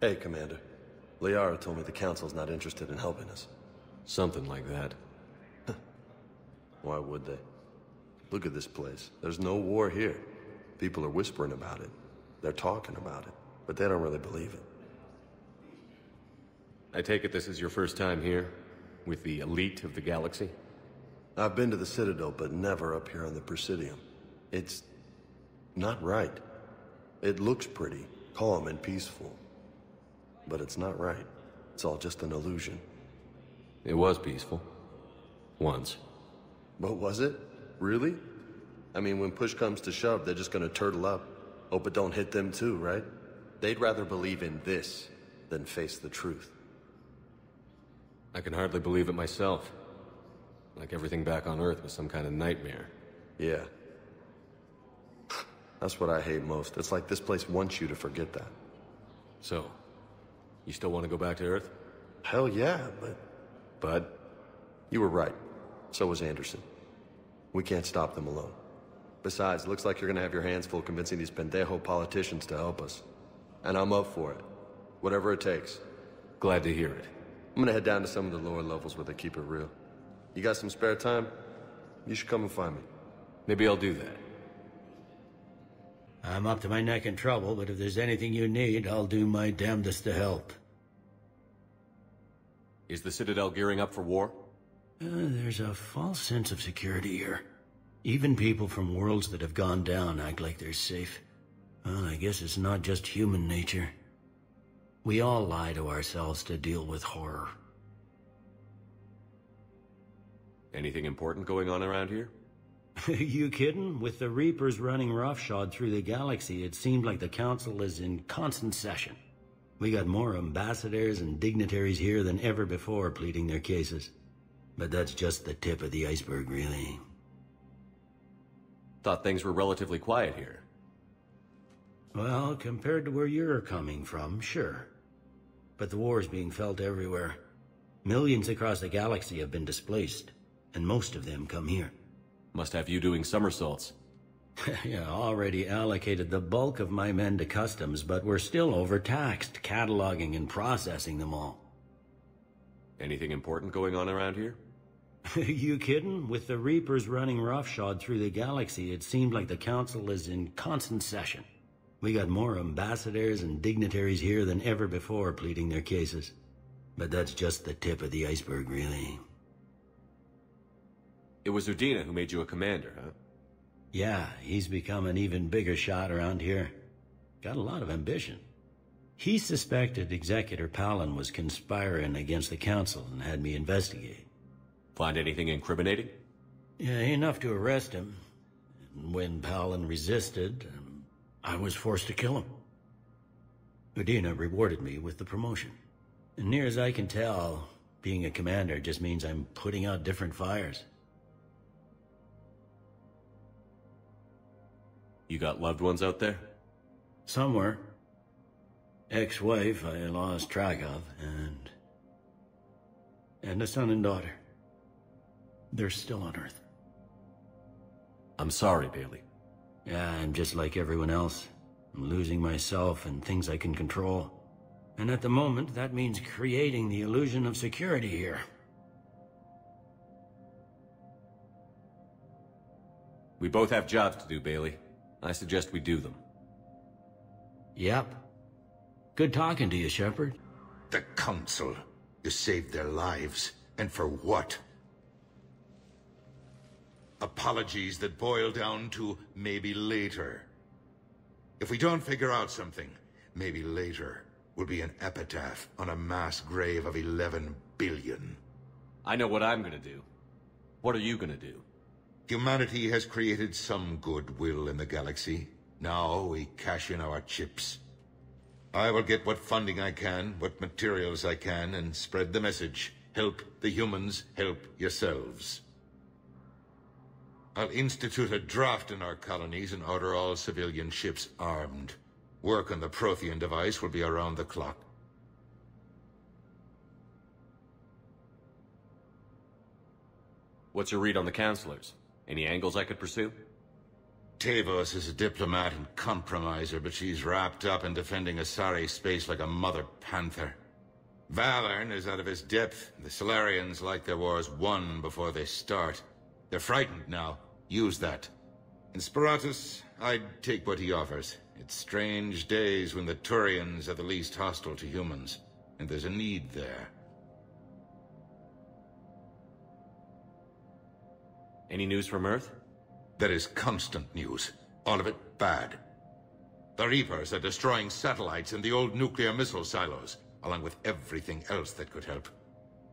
Hey, Commander. Liara told me the Council's not interested in helping us. Something like that. Why would they? Look at this place. There's no war here. People are whispering about it. They're talking about it, but they don't really believe it. I take it this is your first time here? With the elite of the galaxy? I've been to the Citadel, but never up here on the Presidium. It's not right. It looks pretty, calm and peaceful. But it's not right. It's all just an illusion. It was peaceful. Once. But was it? Really? I mean, when push comes to shove, they're just gonna turtle up. Hope it don't hit them too, right? They'd rather believe in this than face the truth. I can hardly believe it myself. Like everything back on Earth was some kind of nightmare. Yeah. That's what I hate most. It's like this place wants you to forget that. So, you still want to go back to Earth? Hell yeah, but... Bud? You were right. So was Anderson. We can't stop them alone. Besides, looks like you're gonna have your hands full convincing these pendejo politicians to help us. And I'm up for it. Whatever it takes. Glad to hear it. I'm gonna head down to some of the lower levels where they keep it real. You got some spare time? You should come and find me. Maybe I'll do that. I'm up to my neck in trouble, but if there's anything you need, I'll do my damnedest to help. Is the Citadel gearing up for war? There's a false sense of security here. Even people from worlds that have gone down act like they're safe. Well, I guess it's not just human nature. We all lie to ourselves to deal with horror. Anything important going on around here? You kidding? With the Reapers running roughshod through the galaxy, it seemed like the Council is in constant session. We got more ambassadors and dignitaries here than ever before pleading their cases. But that's just the tip of the iceberg, really. Thought things were relatively quiet here. Well, compared to where you're coming from, sure. But the war's being felt everywhere. Millions across the galaxy have been displaced, and most of them come here. Must have you doing somersaults. Yeah, already allocated the bulk of my men to customs, but we're still overtaxed, cataloging and processing them all. Anything important going on around here? You kidding? With the Reapers running roughshod through the galaxy, it seemed like the Council is in constant session. We got more ambassadors and dignitaries here than ever before pleading their cases. But that's just the tip of the iceberg, really. It was Udina who made you a commander, huh? Yeah, he's become an even bigger shot around here. Got a lot of ambition. He suspected Executor Palin was conspiring against the Council and had me investigate. Find anything incriminating? Yeah, enough to arrest him. And when Palin resisted, I was forced to kill him. Udina rewarded me with the promotion. And near as I can tell, being a commander just means I'm putting out different fires. You got loved ones out there? Somewhere. Ex-wife I lost track of, and a son and daughter. They're still on Earth. I'm sorry, Bailey. Yeah, I'm just like everyone else. I'm losing myself and things I can control. And at the moment, that means creating the illusion of security here. We both have jobs to do, Bailey. I suggest we do them. Yep. Good talking to you, Shepard. The Council. You saved their lives. And for what? Apologies that boil down to maybe later. If we don't figure out something, maybe later will be an epitaph on a mass grave of 11 billion. I know what I'm gonna do. What are you gonna do? Humanity has created some goodwill in the galaxy. Now we cash in our chips. I will get what funding I can, what materials I can, and spread the message. Help the humans, help yourselves. I'll institute a draft in our colonies and order all civilian ships armed. Work on the Prothean device will be around the clock. What's your read on the counselors? Any angles I could pursue? Tavos is a diplomat and compromiser, but she's wrapped up in defending Asari space like a mother panther. Valern is out of his depth. The Solarians like their wars won before they start. They're frightened now. Use that. In Sparatus, I'd take what he offers. It's strange days when the Turians are the least hostile to humans, and there's a need there. Any news from Earth? There is constant news. All of it bad. The Reapers are destroying satellites and the old nuclear missile silos, along with everything else that could help.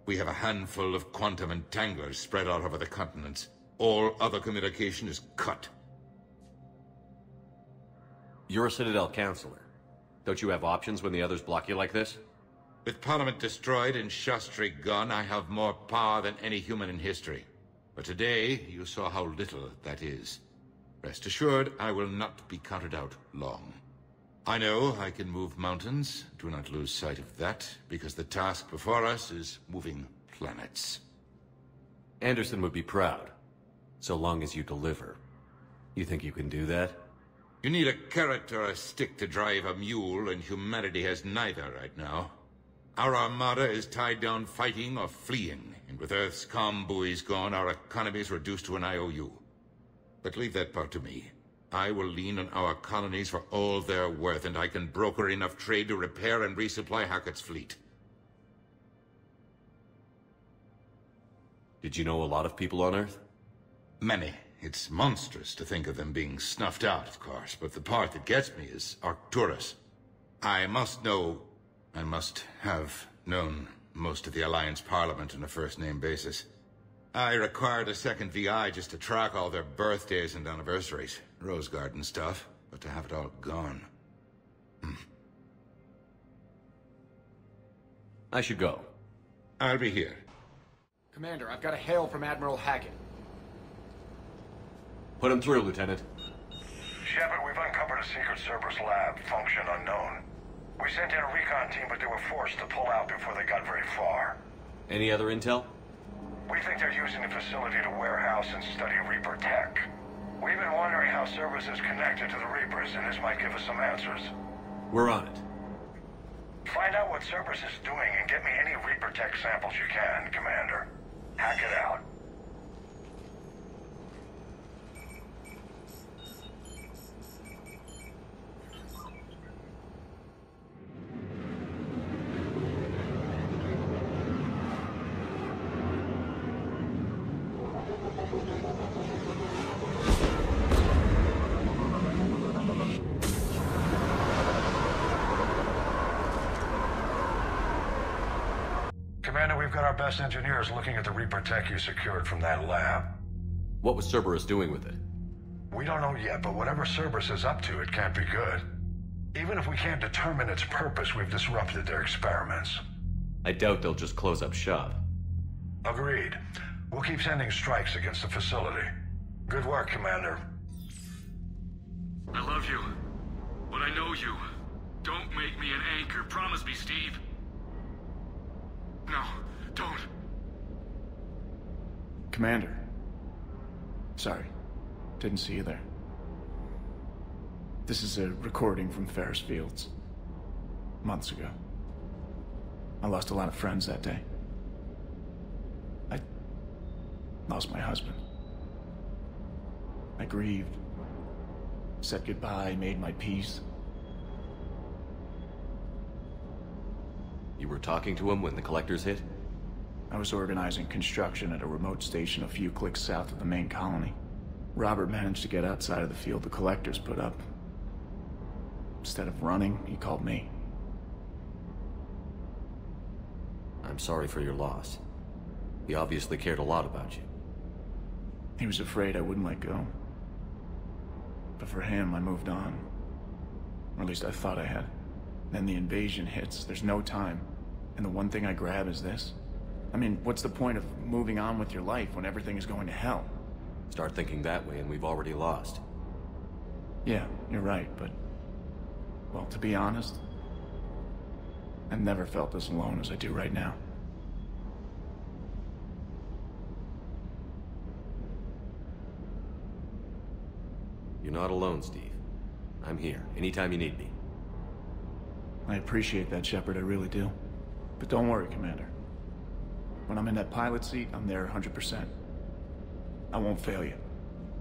We have a handful of quantum entanglers spread out over the continents. All other communication is cut. You're a Citadel counselor. Don't you have options when the others block you like this? With Parliament destroyed and Shastri gone, I have more power than any human in history. But today, you saw how little that is. Rest assured, I will not be counted out long. I know I can move mountains. Do not lose sight of that, because the task before us is moving planets. Anderson would be proud, so long as you deliver. You think you can do that? You need a carrot or a stick to drive a mule, and humanity has neither right now. Our armada is tied down fighting or fleeing, and with Earth's comm buoys gone, our economy is reduced to an IOU. But leave that part to me. I will lean on our colonies for all they're worth, and I can broker enough trade to repair and resupply Hackett's fleet. Did you know a lot of people on Earth? Many. It's monstrous to think of them being snuffed out, of course, but the part that gets me is Arcturus. I must have known most of the Alliance Parliament on a first-name basis. I required a second VI just to track all their birthdays and anniversaries. Rose Garden stuff, but to have it all gone. I should go. I'll be here. Commander, I've got a hail from Admiral Hackett. Put him through, Lieutenant. Shepard, we've uncovered a secret Cerberus lab, function unknown. We sent in a recon team, but they were forced to pull out before they got very far. Any other intel? We think they're using the facility to warehouse and study Reaper tech. We've been wondering how Cerberus is connected to the Reapers, and this might give us some answers. We're on it. Find out what Cerberus is doing and get me any Reaper tech samples you can, Commander. Hack it out. Commander, we've got our best engineers looking at the Reaper tech you secured from that lab. What was Cerberus doing with it? We don't know yet, but whatever Cerberus is up to, it can't be good. Even if we can't determine its purpose, we've disrupted their experiments. I doubt they'll just close up shop. Agreed. We'll keep sending strikes against the facility. Good work, Commander. I love you, but I know you. Don't make me an anchor. Promise me, Steve. No, don't. Commander. Sorry. Didn't see you there. This is a recording from Ferris Fields. Months ago. I lost a lot of friends that day. I lost my husband. I grieved. Said goodbye, made my peace. You were talking to him when the collectors hit? I was organizing construction at a remote station a few clicks south of the main colony. Robert managed to get outside of the field the collectors put up. Instead of running, he called me. I'm sorry for your loss. He obviously cared a lot about you. He was afraid I wouldn't let go. But for him, I moved on. Or at least I thought I had. Then the invasion hits, there's no time. And the one thing I grab is this. I mean, what's the point of moving on with your life when everything is going to hell? Start thinking that way and we've already lost. Yeah, you're right, but... well, to be honest, I've never felt as alone as I do right now. You're not alone, Steve. I'm here, anytime you need me. I appreciate that, Shepard, I really do. But don't worry, Commander. When I'm in that pilot seat, I'm there 100%. I won't fail you.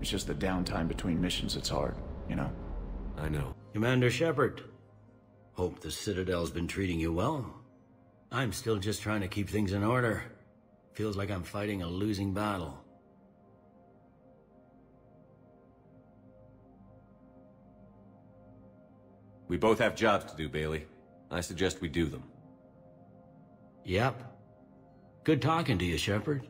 It's just the downtime between missions that's hard, you know? I know. Commander Shepard, hope the Citadel's been treating you well. I'm still just trying to keep things in order. Feels like I'm fighting a losing battle. We both have jobs to do, Bailey. I suggest we do them. Yep. Good talking to you, Shepard.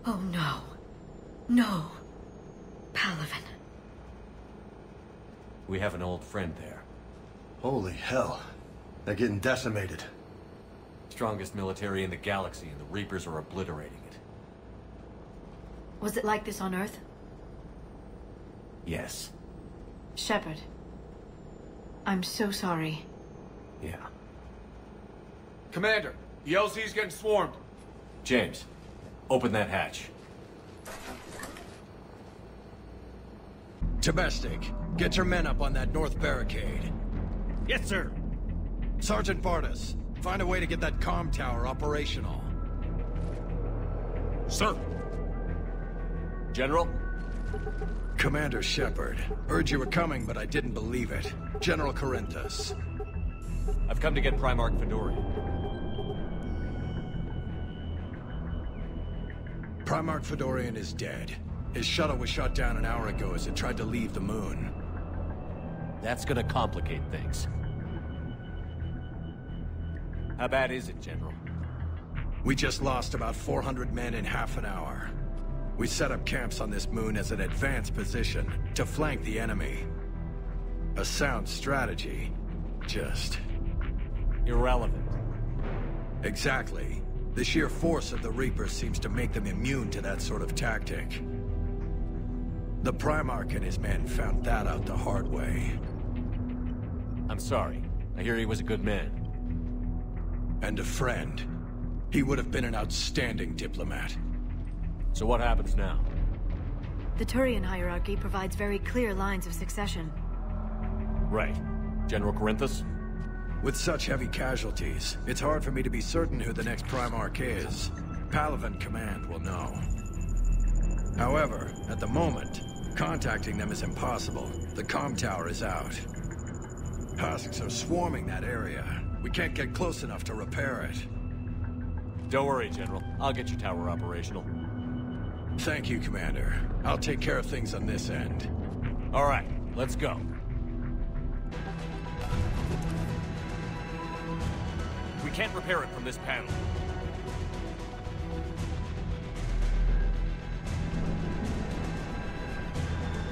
Oh no. No. Palaven. We have an old friend there. Holy hell. They're getting decimated. Strongest military in the galaxy, and the Reapers are obliterating it. Was it like this on Earth? Yes. Shepard. I'm so sorry. Yeah. Commander, the LZ's getting swarmed. James, open that hatch. Domestic, get your men up on that north barricade. Yes, sir. Sergeant Bartis, find a way to get that comm tower operational. Sir. General? Commander Shepard, heard you were coming, but I didn't believe it. General Corinthus. I've come to get Primarch Fedorian. Primarch Fedorian is dead. His shuttle was shot down an hour ago as it tried to leave the moon. That's gonna complicate things. How bad is it, General? We just lost about 400 men in half an hour. We set up camps on this moon as an advanced position to flank the enemy. A sound strategy. Just... irrelevant. Exactly. The sheer force of the Reapers seems to make them immune to that sort of tactic. The Primarch and his men found that out the hard way. I'm sorry. I hear he was a good man. And a friend. He would have been an outstanding diplomat. So what happens now? The Turián hierarchy provides very clear lines of succession. Right. General Corinthus? With such heavy casualties, it's hard for me to be certain who the next Primarch is. Palaven Command will know. However, at the moment, contacting them is impossible. The comm tower is out. Husks are swarming that area. We can't get close enough to repair it. Don't worry, General. I'll get your tower operational. Thank you, Commander. I'll take care of things on this end. All right, let's go. We can't repair it from this panel.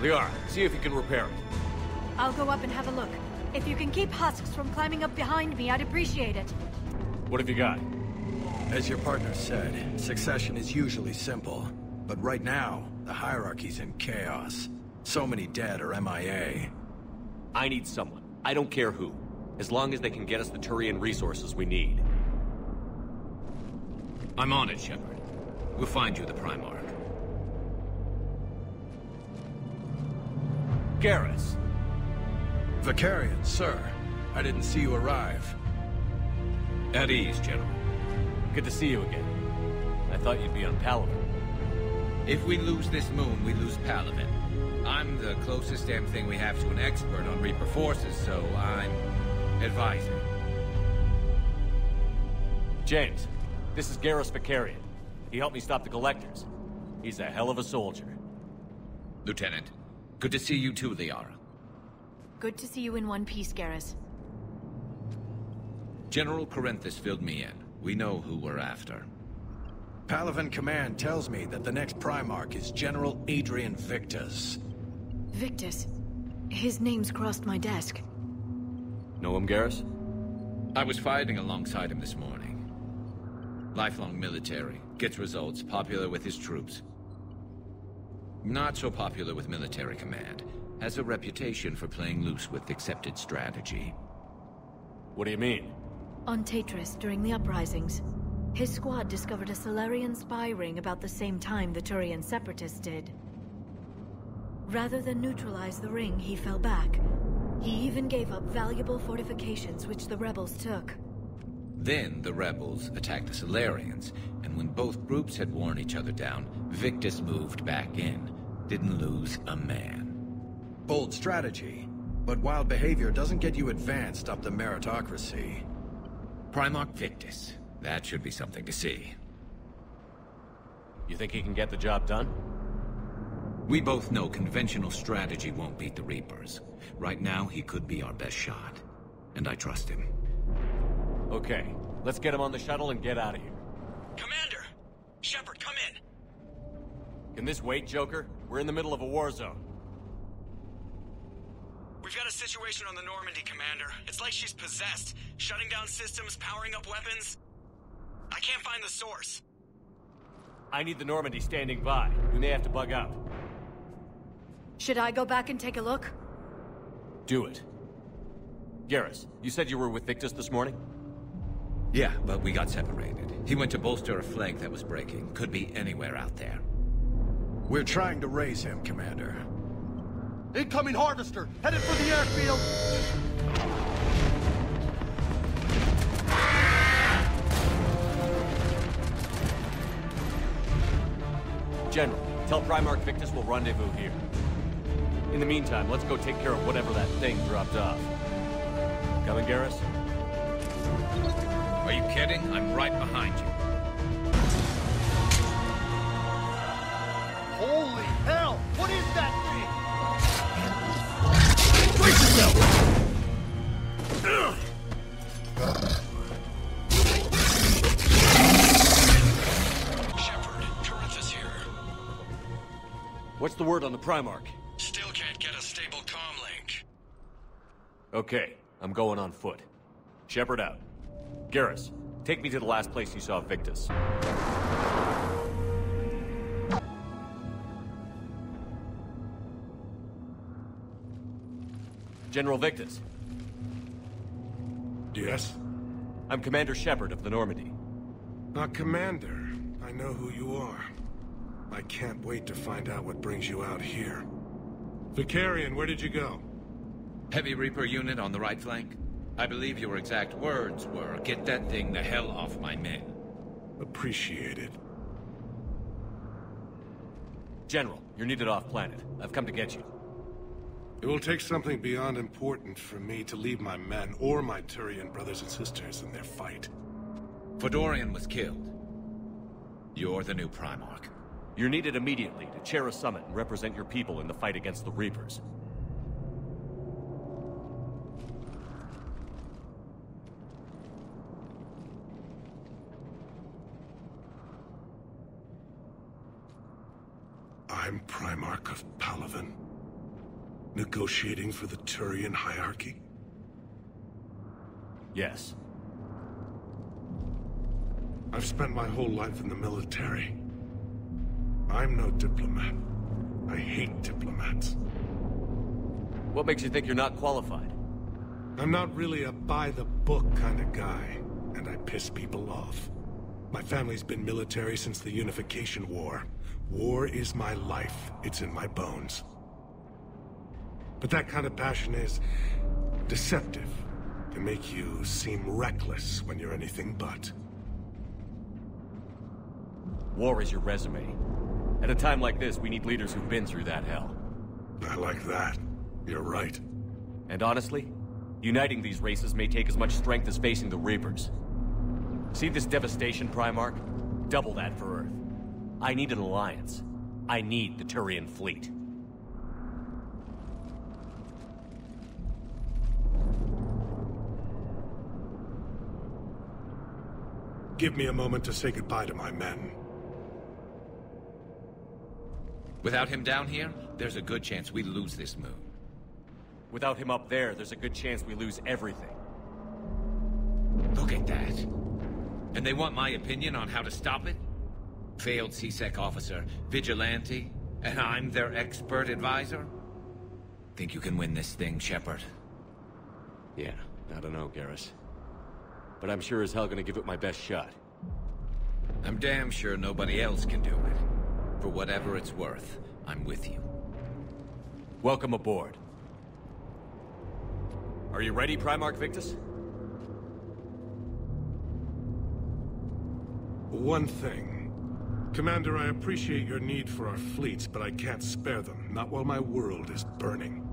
Liara, see if you can repair it. I'll go up and have a look. If you can keep husks from climbing up behind me, I'd appreciate it. What have you got? As your partner said, succession is usually simple. But right now, the hierarchy's in chaos. So many dead or MIA. I need someone. I don't care who. As long as they can get us the Turián resources we need. I'm on it, Shepard. We'll find you the Primarch. Garrus. Vicarian, sir. I didn't see you arrive. At ease, General. Good to see you again. I thought you'd be on Palaven. If we lose this moon, we lose Palaven. I'm the closest damn thing we have to an expert on Reaper forces, so I'm advising. James, this is Garrus Vicarian. He helped me stop the Collectors. He's a hell of a soldier. Lieutenant, good to see you too, Liara. Good to see you in one piece, Garrus. General Corinthus filled me in. We know who we're after. Palaven Command tells me that the next Primarch is General Adrian Victus. Victus? His name's crossed my desk. Know him, Garrus? I was fighting alongside him this morning. Lifelong military, gets results, popular with his troops. Not so popular with military command. Has a reputation for playing loose with accepted strategy. What do you mean? On Tatris, during the uprisings, his squad discovered a Salarian spy ring about the same time the Turián separatists did. Rather than neutralize the ring, he fell back. He even gave up valuable fortifications which the rebels took. Then the rebels attacked the Salarians, and when both groups had worn each other down, Victus moved back in. Didn't lose a man. Bold strategy, but wild behavior doesn't get you advanced up the meritocracy. Primarch Victus. That should be something to see. You think he can get the job done? We both know conventional strategy won't beat the Reapers. Right now, he could be our best shot. And I trust him. Okay, let's get him on the shuttle and get out of here. Commander! Shepard, come in! Can this wait, Joker? We're in the middle of a war zone. We've got a situation on the Normandy, Commander. It's like she's possessed. Shutting down systems, powering up weapons. I can't find the source. I need the Normandy standing by. We may have to bug out. Should I go back and take a look? Do it. Garrus, you said you were with Victus this morning? Yeah, but we got separated. He went to bolster a flank that was breaking. Could be anywhere out there. We're trying to raise him, Commander. Incoming Harvester! Headed for the airfield! General, tell Primarch Victus we'll rendezvous here. In the meantime, let's go take care of whatever that thing dropped off. Coming, Garrus? Are you kidding? I'm right behind you. Holy hell! What is that thing? Brace yourself! Shepard, Corinthus here. What's the word on the Primarch? Still can't get a stable comm link. Okay, I'm going on foot. Shepard out. Garrus, take me to the last place you saw Victus. General Victus. Yes? I'm Commander Shepard of the Normandy. Commander. I know who you are. I can't wait to find out what brings you out here. Vicarian, where did you go? Heavy Reaper unit on the right flank. I believe your exact words were, "Get that thing the hell off my men." Appreciated. General, you're needed off-planet. I've come to get you. It will take something beyond important for me to leave my men or my Turián brothers and sisters in their fight. Fedorian was killed. You're the new Primarch. You're needed immediately to chair a summit and represent your people in the fight against the Reapers. I'm Primarch of Palaven. Negotiating for the Turián hierarchy? Yes. I've spent my whole life in the military. I'm no diplomat. I hate diplomats. What makes you think you're not qualified? I'm not really a by-the-book kind of guy, and I piss people off. My family's been military since the Unification War. War is my life. It's in my bones. But that kind of passion is deceptive. Can make you seem reckless when you're anything but. War is your resume. At a time like this, we need leaders who've been through that hell. I like that. You're right. And honestly, uniting these races may take as much strength as facing the Reapers. See this devastation, Primarch? Double that for Earth. I need an alliance. I need the Turián fleet. Give me a moment to say goodbye to my men. Without him down here, there's a good chance we lose this move. Without him up there's a good chance we lose everything. Look at that. And they want my opinion on how to stop it? Failed C-Sec officer, vigilante, and I'm their expert advisor? Think you can win this thing, Shepard? Yeah, I don't know, Garrus. But I'm sure as hell gonna give it my best shot. I'm damn sure nobody else can do it. For whatever it's worth, I'm with you. Welcome aboard. Are you ready, Primarch Victus? One thing. Commander, I appreciate your need for our fleets, but I can't spare them, not while my world is burning.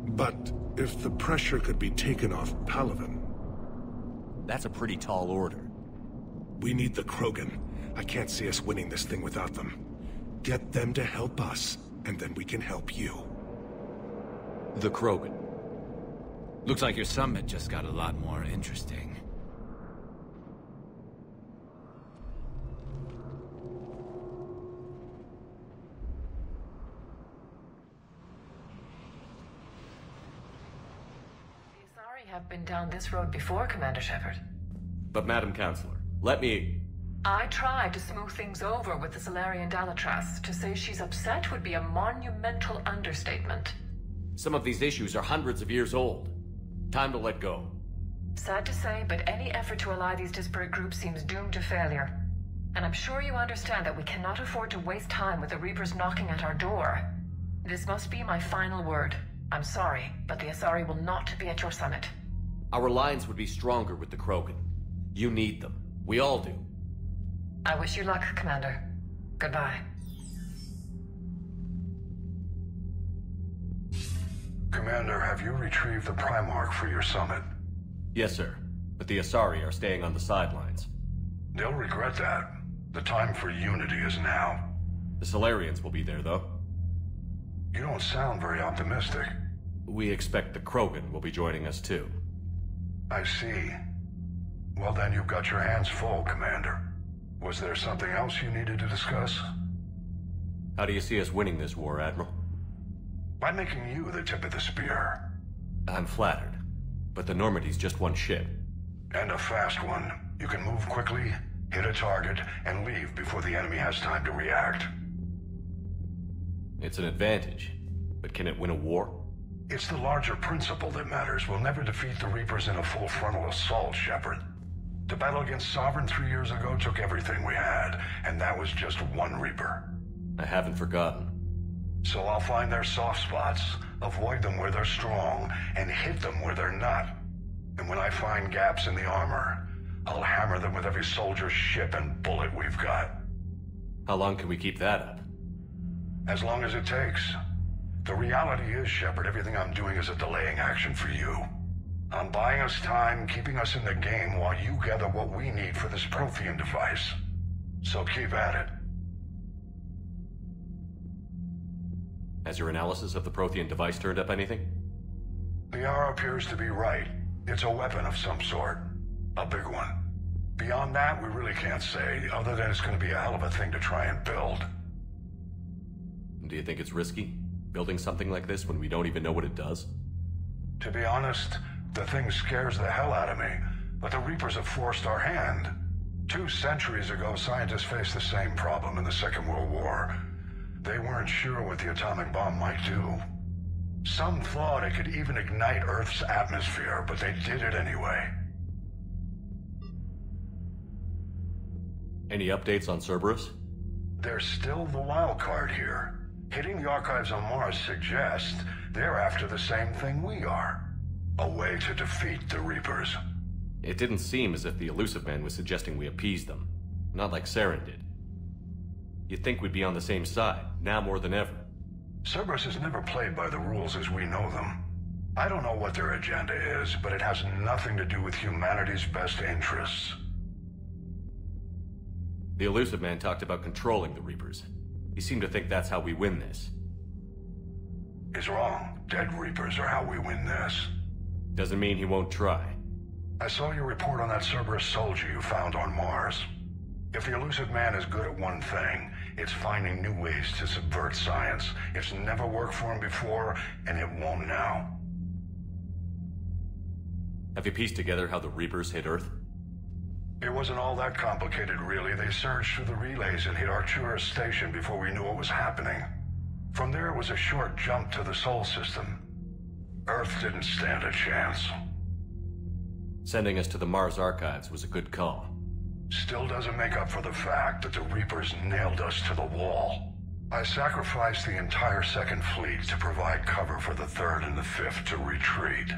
But if the pressure could be taken off Palaven... That's a pretty tall order. We need the Krogan. I can't see us winning this thing without them. Get them to help us, and then we can help you. The Krogan. Looks like your summit just got a lot more interesting. The Asari have been down this road before, Commander Shepard. But Madam Counselor, let me... I tried to smooth things over with the Salarian Dalatras. To say she's upset would be a monumental understatement. Some of these issues are hundreds of years old. Time to let go. Sad to say, but any effort to ally these disparate groups seems doomed to failure. And I'm sure you understand that we cannot afford to waste time with the Reapers knocking at our door. This must be my final word. I'm sorry, but the Asari will not be at your summit. Our alliance would be stronger with the Krogan. You need them. We all do. I wish you luck, Commander. Goodbye. Commander, have you retrieved the Primarch for your summit? Yes, sir. But the Asari are staying on the sidelines. They'll regret that. The time for unity is now. The Salarians will be there, though. You don't sound very optimistic. We expect the Krogan will be joining us, too. I see. Well, then you've got your hands full, Commander. Was there something else you needed to discuss? How do you see us winning this war, Admiral? By making you the tip of the spear. I'm flattered. But the Normandy's just one ship. And a fast one. You can move quickly, hit a target, and leave before the enemy has time to react. It's an advantage. But can it win a war? It's the larger principle that matters. We'll never defeat the Reapers in a full frontal assault, Shepard. The battle against Sovereign 3 years ago took everything we had, and that was just one Reaper. I haven't forgotten. So I'll find their soft spots, avoid them where they're strong, and hit them where they're not. And when I find gaps in the armor, I'll hammer them with every soldier, ship, and bullet we've got. How long can we keep that up? As long as it takes. The reality is, Shepard, everything I'm doing is a delaying action for you. I'm buying us time, keeping us in the game while you gather what we need for this Prothean device. So keep at it. Has your analysis of the Prothean device turned up anything? The R appears to be right. It's a weapon of some sort. A big one. Beyond that, we really can't say, other than it's going to be a hell of a thing to try and build. Do you think it's risky, building something like this when we don't even know what it does? To be honest, the thing scares the hell out of me, but the Reapers have forced our hand. 2 centuries ago, scientists faced the same problem in the Second World War. They weren't sure what the atomic bomb might do. Some thought it could even ignite Earth's atmosphere, but they did it anyway. Any updates on Cerberus? They're still the wild card here. Hitting the archives on Mars suggests they're after the same thing we are. A way to defeat the Reapers. It didn't seem as if the Elusive Man was suggesting we appease them. Not like Saren did. You'd think we'd be on the same side, now more than ever. Cerberus has never played by the rules as we know them. I don't know what their agenda is, but it has nothing to do with humanity's best interests. The Elusive Man talked about controlling the Reapers. He seemed to think that's how we win this. He's wrong. Dead Reapers are how we win this. Doesn't mean he won't try. I saw your report on that Cerberus soldier you found on Mars. If the Elusive Man is good at one thing, it's finding new ways to subvert science. It's never worked for him before, and it won't now. Have you pieced together how the Reapers hit Earth? It wasn't all that complicated, really. They surged through the relays and hit Arcturus Station before we knew what was happening. From there, it was a short jump to the Sol system. Earth didn't stand a chance. Sending us to the Mars archives was a good call. Still doesn't make up for the fact that the Reapers nailed us to the wall. I sacrificed the entire Second Fleet to provide cover for the Third and the Fifth to retreat.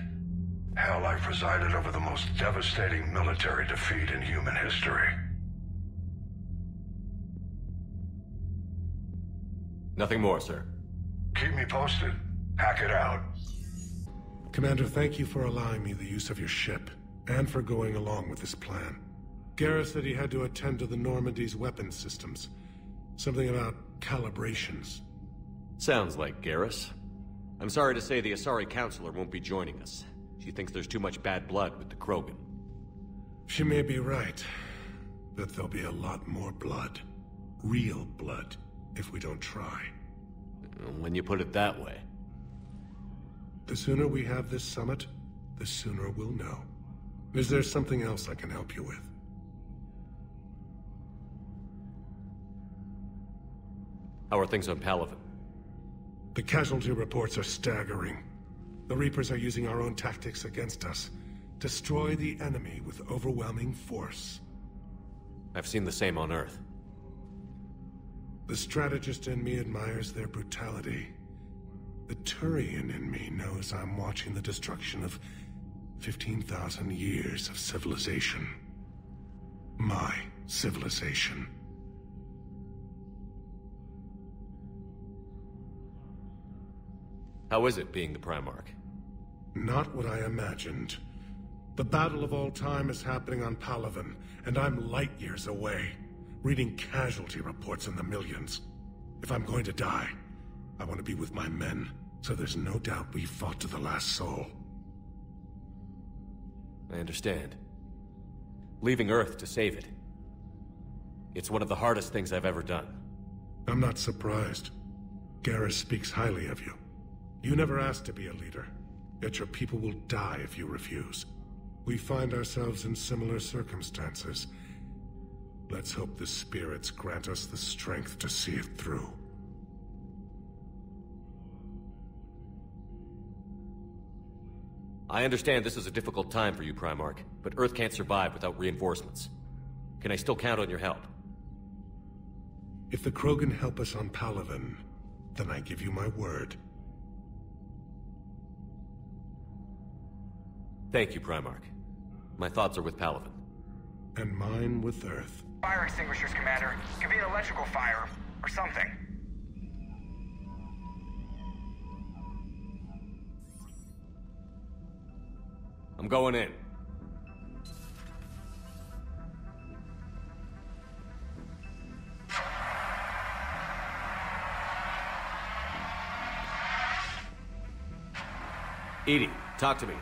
Hell, I presided over the most devastating military defeat in human history. Nothing more, sir. Keep me posted. Hack it out. Commander, thank you for allowing me the use of your ship, and for going along with this plan. Garrus said he had to attend to the Normandy's weapons systems. Something about calibrations. Sounds like Garrus. I'm sorry to say the Asari Counselor won't be joining us. She thinks there's too much bad blood with the Krogan. She may be right, but there'll be a lot more blood. Real blood, if we don't try. When you put it that way. The sooner we have this summit, the sooner we'll know. Is there something else I can help you with? How are things on Palaven? The casualty reports are staggering. The Reapers are using our own tactics against us. Destroy the enemy with overwhelming force. I've seen the same on Earth. The strategist in me admires their brutality. The Turián in me knows I'm watching the destruction of 15,000 years of civilization. My civilization. How is it being the Primarch? Not what I imagined. The battle of all time is happening on Palaven, and I'm light years away, reading casualty reports in the millions. If I'm going to die, I want to be with my men, so there's no doubt we fought to the last soul. I understand. Leaving Earth to save it. It's one of the hardest things I've ever done. I'm not surprised. Garrus speaks highly of you. You never asked to be a leader, yet your people will die if you refuse. We find ourselves in similar circumstances. Let's hope the spirits grant us the strength to see it through. I understand this is a difficult time for you, Primarch, but Earth can't survive without reinforcements. Can I still count on your help? If the Krogan help us on Palaven, then I give you my word. Thank you, Primarch. My thoughts are with Palaven. And mine with Earth. Fire extinguishers, Commander. Could be an electrical fire, or something. I'm going in. Edie, talk to me.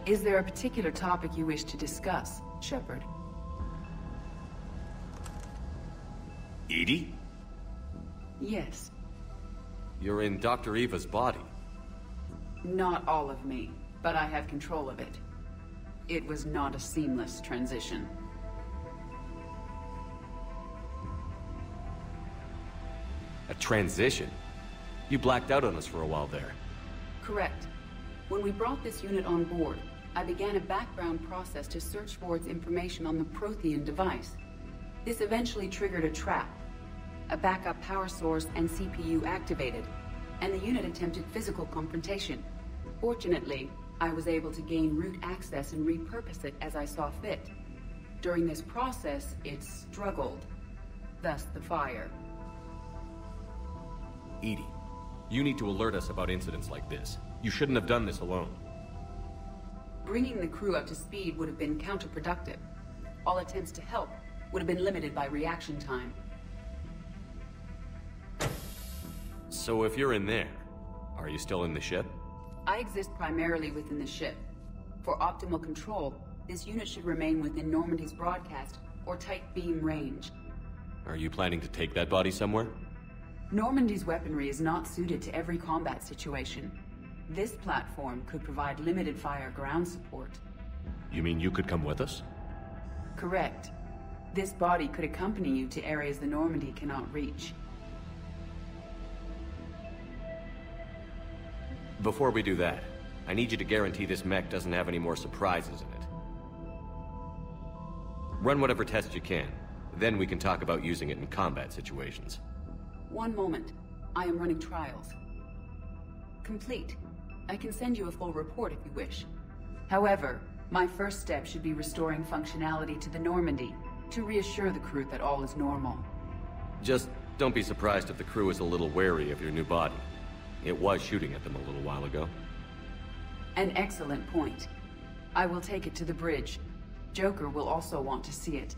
Is there a particular topic you wish to discuss, Shepard? Edie? Yes. You're in Dr. Eva's body. Not all of me, but I have control of it. It was not a seamless transition. A transition? You blacked out on us for a while there. Correct. When we brought this unit on board, I began a background process to search for its information on the Prothean device. This eventually triggered a trap. a backup power source and CPU activated, and the unit attempted physical confrontation. Fortunately, I was able to gain root access and repurpose it as I saw fit. During this process, it struggled. Thus the fire. EDI, you need to alert us about incidents like this. You shouldn't have done this alone. Bringing the crew up to speed would have been counterproductive. All attempts to help would have been limited by reaction time. So if you're in there, are you still in the ship? I exist primarily within the ship. For optimal control, this unit should remain within Normandy's broadcast or tight beam range. Are you planning to take that body somewhere? Normandy's weaponry is not suited to every combat situation. This platform could provide limited fire ground support. You mean you could come with us? Correct. This body could accompany you to areas the Normandy cannot reach. Before we do that, I need you to guarantee this mech doesn't have any more surprises in it. Run whatever tests you can, then we can talk about using it in combat situations. One moment. I am running trials. Complete. I can send you a full report if you wish. However, my first step should be restoring functionality to the Normandy to reassure the crew that all is normal. Just don't be surprised if the crew is a little wary of your new body. It was shooting at them a little while ago. An excellent point. I will take it to the bridge. Joker will also want to see it.